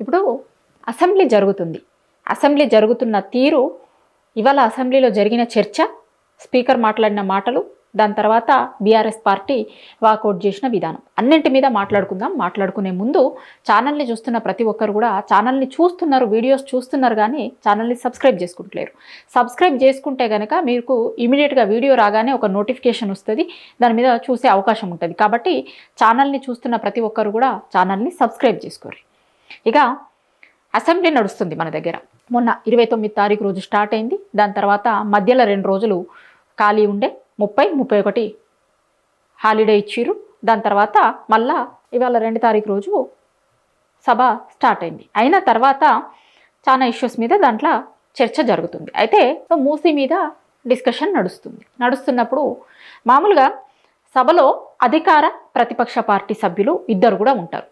ఇప్పుడు అసెంబ్లీ జరుగుతుంది. అసెంబ్లీ జరుగుతున్న తీరు, ఇవాళ అసెంబ్లీలో జరిగిన చర్చ, స్పీకర్ మాట్లాడిన మాటలు, దాని తర్వాత బీఆర్ఎస్ పార్టీ వాకౌట్ చేసిన విధానం, అన్నింటి మీద మాట్లాడుకుందాం. మాట్లాడుకునే ముందు ఛానల్ని చూస్తున్న ప్రతి ఒక్కరు కూడా ఛానల్ని చూస్తున్నారు, వీడియోస్ చూస్తున్నారు, కానీ ఛానల్ని సబ్స్క్రైబ్ చేసుకుంటలేరు. సబ్స్క్రైబ్ చేసుకుంటే కనుక మీకు ఇమీడియట్గా వీడియో రాగానే ఒక నోటిఫికేషన్ వస్తుంది, దాని మీద చూసే అవకాశం ఉంటుంది. కాబట్టి ఛానల్ని చూస్తున్న ప్రతి ఒక్కరు కూడా ఛానల్ని సబ్స్క్రైబ్ చేసుకోరు. ఇక అసెంబ్లీ నడుస్తుంది మన దగ్గర. మొన్న 29 తారీఖు రోజు స్టార్ట్ అయింది. దాని తర్వాత మధ్యలో 2 రోజులు ఖాళీ ఉండే, 30, 31 హాలిడే ఇచ్చిర్రు. దాని తర్వాత మళ్ళా ఇవాళ 2 తారీఖు రోజు సభ స్టార్ట్ అయింది. అయిన తర్వాత చాలా ఇష్యూస్ మీద దాంట్లో చర్చ జరుగుతుంది. అయితే మూసీ మీద డిస్కషన్ నడుస్తున్నప్పుడు మామూలుగా సభలో అధికార ప్రతిపక్ష పార్టీ సభ్యులు ఇద్దరు కూడా ఉంటారు.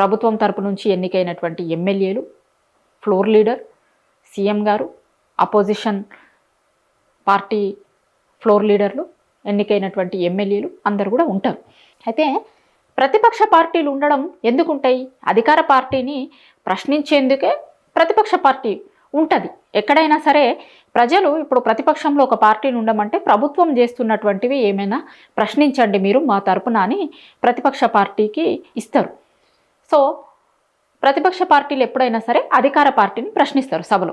ప్రభుత్వం తరపు నుంచి ఎన్నికైనటువంటి ఎమ్మెల్యేలు, ఫ్లోర్ లీడర్, సీఎం గారు, అపోజిషన్ పార్టీ ఫ్లోర్ లీడర్లు, ఎన్నికైనటువంటి ఎమ్మెల్యేలు అందరూ కూడా ఉంటారు. అయితే ప్రతిపక్ష పార్టీలు ఉండడం ఎందుకుంటాయి? అధికార పార్టీని ప్రశ్నించేందుకే ప్రతిపక్ష పార్టీ ఉంటుంది. ఎక్కడైనా సరే ప్రజలు ఇప్పుడు ప్రతిపక్షంలో ఒక పార్టీని ఉండమంటే ప్రభుత్వం చేస్తున్నటువంటివి ఏమైనా ప్రశ్నించండి మీరు మా తరపున అని ప్రతిపక్ష పార్టీకి ఇస్తారు. సో ప్రతిపక్ష పార్టీలు ఎప్పుడైనా సరే అధికార పార్టీని ప్రశ్నిస్తారు సభలో.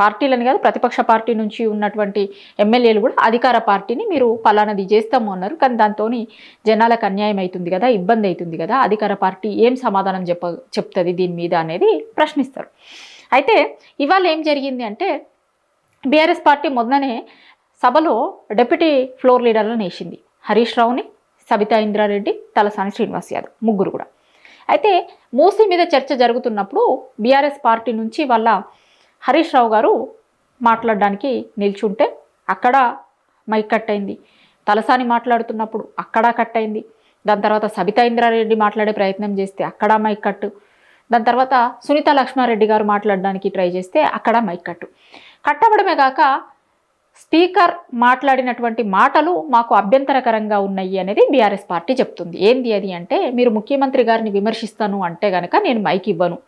పార్టీలని కాదు, ప్రతిపక్ష పార్టీ నుంచి ఉన్నటువంటి ఎమ్మెల్యేలు కూడా అధికార పార్టీని మీరు పలానది చేస్తాము అన్నారు, కానీ దాంతో జనాలకు అన్యాయం అవుతుంది కదా, ఇబ్బంది అవుతుంది కదా, అధికార పార్టీ ఏం సమాధానం చెప్తుంది దీని మీద అనేది ప్రశ్నిస్తారు. అయితే ఇవాళ ఏం జరిగింది అంటే, బీఆర్ఎస్ పార్టీ మొదలనే సభలో డిప్యూటీ ఫ్లోర్ లీడర్లను వేసింది. హరీష్ రావుని, సబితా ఇంద్రారెడ్డి, తలసాని శ్రీనివాస్ యాదవ్, ముగ్గురు కూడా. అయితే మూసీ మీద చర్చ జరుగుతున్నప్పుడు బీఆర్ఎస్ పార్టీ నుంచి వాళ్ళ హరీష్ రావు గారు మాట్లాడడానికి నిల్చుంటే అక్కడ మైక్ కట్ అయింది. తలసాని మాట్లాడుతున్నప్పుడు అక్కడ కట్ అయింది. దాని తర్వాత సబితా ఇంద్రారెడ్డి మాట్లాడే ప్రయత్నం చేస్తే అక్కడ మైక్ కట్టు. దాని తర్వాత సునీత లక్ష్మారెడ్డి గారు మాట్లాడడానికి ట్రై చేస్తే అక్కడ మైక్ కట్ అవ్వడమే కాక స్పీకర్ మాట్లాడినటువంటి మాటలు మాకు అభ్యంతరకరంగా ఉన్నాయి అనేది బీఆర్ఎస్ పార్టీ చెప్తుంది. ఏంది అది అంటే, మీరు ముఖ్యమంత్రి గారిని విమర్శిస్తాను అంటే కనుక నేను మైక్ ఇవ్వను.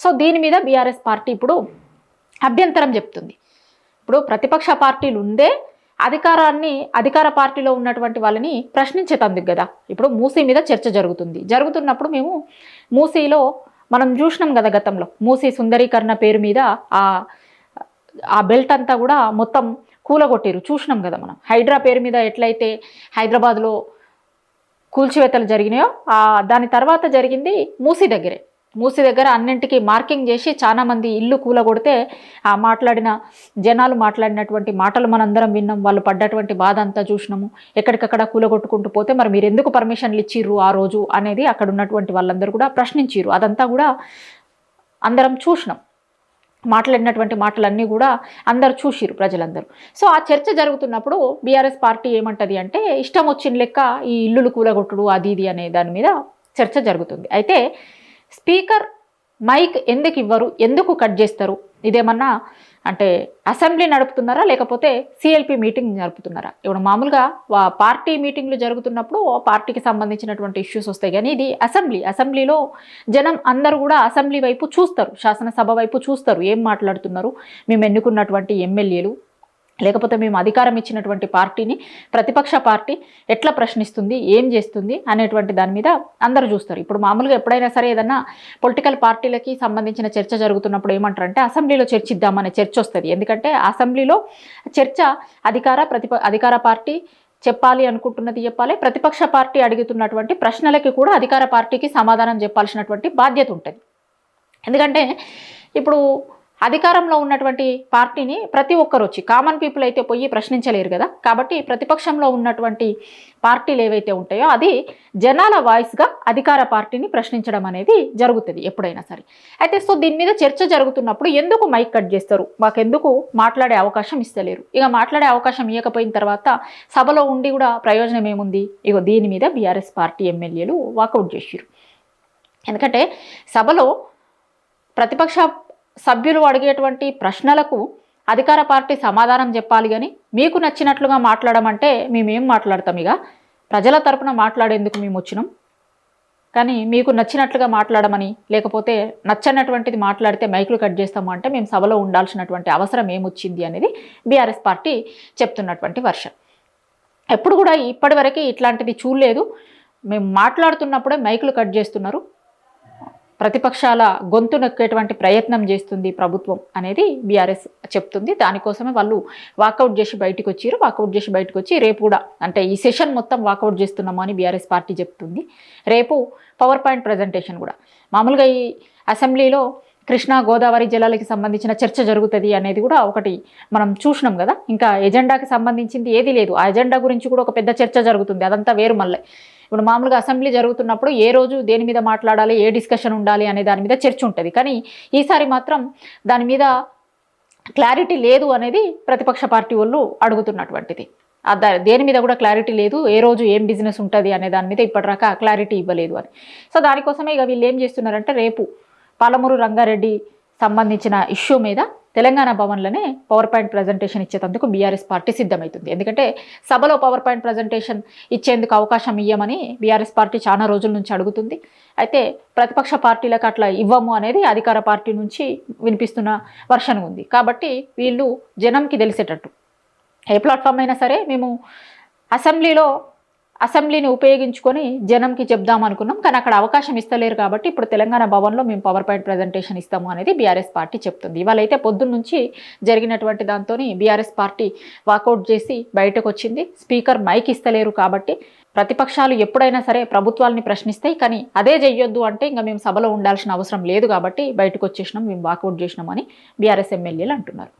సో దీని మీద బీఆర్ఎస్ పార్టీ ఇప్పుడు అభ్యంతరం చెప్తుంది. ఇప్పుడు ప్రతిపక్ష పార్టీలు ఉందే అధికార పార్టీలో ఉన్నటువంటి వాళ్ళని ప్రశ్నించేతందుకు కదా. ఇప్పుడు మూసీ మీద చర్చ జరుగుతున్నప్పుడు మేము మూసీలో మనం చూసినాం కదా, గతంలో మూసీ సుందరీకరణ పేరు మీద ఆ బెల్ట్ అంతా కూడా మొత్తం కూలగొట్టారు, చూసినాం కదా మనం. హైడ్రా పేరు మీద ఎట్లయితే హైదరాబాద్లో కూల్చివేతలు జరిగినాయో దాని తర్వాత జరిగింది మూసీ దగ్గర అన్నింటికి మార్కింగ్ చేసి చాలామంది ఇల్లు కూలగొడితే జనాలు మాట్లాడినటువంటి మాటలు మనందరం విన్నాం. వాళ్ళు పడ్డటువంటి బాధ అంతా చూసినాము. ఎక్కడికక్కడ కూలగొట్టుకుంటూ పోతే మరి మీరు ఎందుకు పర్మిషన్లు ఇచ్చిర్రు ఆ రోజు అనేది అక్కడ ఉన్నటువంటి వాళ్ళందరూ కూడా ప్రశ్నించారు. అదంతా కూడా అందరం చూసినాం. మాట్లాడినటువంటి మాటలన్నీ కూడా అందరు చూసిరు, ప్రజలందరూ. సో ఆ చర్చ జరుగుతున్నప్పుడు బీఆర్ఎస్ పార్టీ ఏమంటది అంటే, ఇష్టం వచ్చిన లెక్క ఈ ఇల్లులు కూలగొట్టుడు అది ఇది అనే దాని మీద చర్చ జరుగుతుంది. అయితే స్పీకర్ మైక్ ఎందుకు ఇవ్వరు, ఎందుకు కట్ చేస్తారు? ఇదేమన్నా అంటే అసెంబ్లీ నడుపుతున్నారా లేకపోతే సిఎల్పి మీటింగ్ నడుపుతున్నారా? ఇప్పుడు మామూలుగా పార్టీ మీటింగ్లు జరుగుతున్నప్పుడు పార్టీకి సంబంధించినటువంటి ఇష్యూస్ వస్తాయి, కానీ ఇది అసెంబ్లీలో జనం అందరూ కూడా అసెంబ్లీ వైపు చూస్తారు, శాసనసభ వైపు చూస్తారు. ఏం మాట్లాడుతున్నారు, మేము ఎన్నుకున్నటువంటి ఎమ్మెల్యేలు లేకపోతే మేము అధికారం ఇచ్చినటువంటి పార్టీని ప్రతిపక్ష పార్టీ ఎట్లా ప్రశ్నిస్తుంది, ఏం చేస్తుంది అనేటువంటి దాని మీద అందరూ చూస్తారు. ఇప్పుడు మామూలుగా ఎప్పుడైనా సరే ఏదన్నా పొలిటికల్ పార్టీలకి సంబంధించిన చర్చ జరుగుతున్నప్పుడు ఏమంటారంటే, అసెంబ్లీలో చర్చిద్దామనే చర్చ వస్తుంది. ఎందుకంటే అసెంబ్లీలో చర్చ అధికార పార్టీ చెప్పాలి అనుకుంటున్నది చెప్పాలి, ప్రతిపక్ష పార్టీ అడుగుతున్నటువంటి ప్రశ్నలకి కూడా అధికార పార్టీకి సమాధానం చెప్పాల్సినటువంటి బాధ్యత ఉంటుంది. ఎందుకంటే ఇప్పుడు అధికారంలో ఉన్నటువంటి పార్టీని ప్రతి ఒక్కరు వచ్చి, కామన్ పీపుల్ అయితే పోయి ప్రశ్నించలేరు కదా. కాబట్టి ప్రతిపక్షంలో ఉన్నటువంటి పార్టీలు ఏవైతే ఉంటాయో అది జనాల వాయిస్గా అధికార పార్టీని ప్రశ్నించడం అనేది జరుగుతుంది ఎప్పుడైనా సరే. అయితే సో దీని మీద చర్చ జరుగుతున్నప్పుడు ఎందుకు మైక్ కట్ చేస్తారు, మాకెందుకు మాట్లాడే అవకాశం ఇస్తలేరు? ఇక మాట్లాడే అవకాశం ఇవ్వకపోయిన తర్వాత సభలో ఉండి కూడా ప్రయోజనం ఏముంది? ఇగో దీని మీద బీఆర్ఎస్ పార్టీ ఎమ్మెల్యేలు వాకౌట్ చేసిరు. ఎందుకంటే సభలో ప్రతిపక్ష సభ్యులు అడిగేటువంటి ప్రశ్నలకు అధికార పార్టీ సమాధానం చెప్పాలి, కానీ మీకు నచ్చినట్లుగా మాట్లాడమంటే మేమేం మాట్లాడతాం? ఇక ప్రజల తరపున మాట్లాడేందుకు మేము వచ్చినాం. కానీ మీకు నచ్చినట్లుగా మాట్లాడమని, లేకపోతే నచ్చనటువంటిది మాట్లాడితే మైకులు కట్ చేస్తాము అంటే మేము సభలో ఉండాల్సినటువంటి అవసరం ఏమొచ్చింది అనేది బీఆర్ఎస్ పార్టీ చెప్తున్నటువంటి వర్షన్. ఎప్పుడు కూడా ఇప్పటివరకు ఇట్లాంటిది చూడలేదు, మేము మాట్లాడుతున్నప్పుడే మైకులు కట్ చేస్తున్నారు, ప్రతిపక్షాల గొంతు నొక్కేటువంటి ప్రయత్నం చేస్తుంది ప్రభుత్వం అనేది బీఆర్ఎస్ చెప్తుంది. దానికోసమే వాళ్ళు వాకౌట్ చేసి బయటకు వచ్చారు. వాకౌట్ చేసి బయటకు వచ్చి రేపు కూడా అంటే ఈ సెషన్ మొత్తం వాకౌట్ చేస్తున్నాము అని బీఆర్ఎస్ పార్టీ చెప్తుంది. రేపు పవర్ పాయింట్ ప్రజెంటేషన్ కూడా మామూలుగా ఈ అసెంబ్లీలో కృష్ణా గోదావరి జలాలకి సంబంధించిన చర్చ జరుగుతుంది అనేది కూడా ఒకటి మనం చూసినాం కదా. ఇంకా ఎజెండాకి సంబంధించింది ఏది లేదు. ఆ ఎజెండా గురించి కూడా ఒక పెద్ద చర్చ జరుగుతుంది, అదంతా వేరు. మళ్ళీ ఇప్పుడు మామూలుగా అసెంబ్లీ జరుగుతున్నప్పుడు ఏ రోజు దేని మీద మాట్లాడాలి, ఏ డిస్కషన్ ఉండాలి అనే దాని మీద చర్చ ఉంటుంది. కానీ ఈసారి మాత్రం దాని మీద క్లారిటీ లేదు అనేది ప్రతిపక్ష పార్టీ వాళ్ళు అడుగుతున్నటువంటిది. దేని మీద కూడా క్లారిటీ లేదు, ఏ రోజు ఏం బిజినెస్ ఉంటుంది అనే దాని మీద ఇప్పటిదాకా క్లారిటీ ఇవ్వలేదు అని. సో దానికోసమే ఇక వీళ్ళు ఏం చేస్తున్నారంటే రేపు పాలమూరు రంగారెడ్డి సంబంధించిన ఇష్యూ మీద తెలంగాణ భవన్లోనే పవర్ పాయింట్ ప్రజెంటేషన్ ఇచ్చేందుకు బీఆర్ఎస్ పార్టీ సిద్ధమవుతుంది. ఎందుకంటే సభలో పవర్ పాయింట్ ప్రజెంటేషన్ ఇచ్చేందుకు అవకాశం ఇవ్వమని బీఆర్ఎస్ పార్టీ చాలా రోజుల నుంచి అడుగుతుంది. అయితే ప్రతిపక్ష పార్టీలకు అట్లా ఇవ్వము అనేది అధికార పార్టీ నుంచి వినిపిస్తున్న వర్షన్ ఉంది. కాబట్టి వీళ్ళు జనంకి తెలిసేటట్టు ఏ ప్లాట్ఫామ్ అయినా సరే మేము అసెంబ్లీని ఉపయోగించుకొని జనంకి చెప్దాం అనుకున్నాం, కానీ అక్కడ అవకాశం ఇస్తలేరు. కాబట్టి ఇప్పుడు తెలంగాణ భవన్లో మేము పవర్ పాయింట్ ప్రజెంటేషన్ ఇస్తాము అనేది బీఆర్ఎస్ పార్టీ చెప్తుంది. ఇవాళ అయితే పొద్దున్న నుంచి జరిగినటువంటి దాంతో బీఆర్ఎస్ పార్టీ వాకౌట్ చేసి బయటకు వచ్చింది. స్పీకర్ మైక్ ఇస్తలేరు కాబట్టి ప్రతిపక్షాలు ఎప్పుడైనా సరే ప్రభుత్వాలని ప్రశ్నిస్తాయి, కానీ అదే చెయ్యొద్దు అంటే ఇంకా మేము సభలో ఉండాల్సిన అవసరం లేదు కాబట్టి బయటకు వచ్చేసినాం, మేము వాకౌట్ చేసినాం అని బీఆర్ఎస్ ఎమ్మెల్యేలు అంటున్నారు.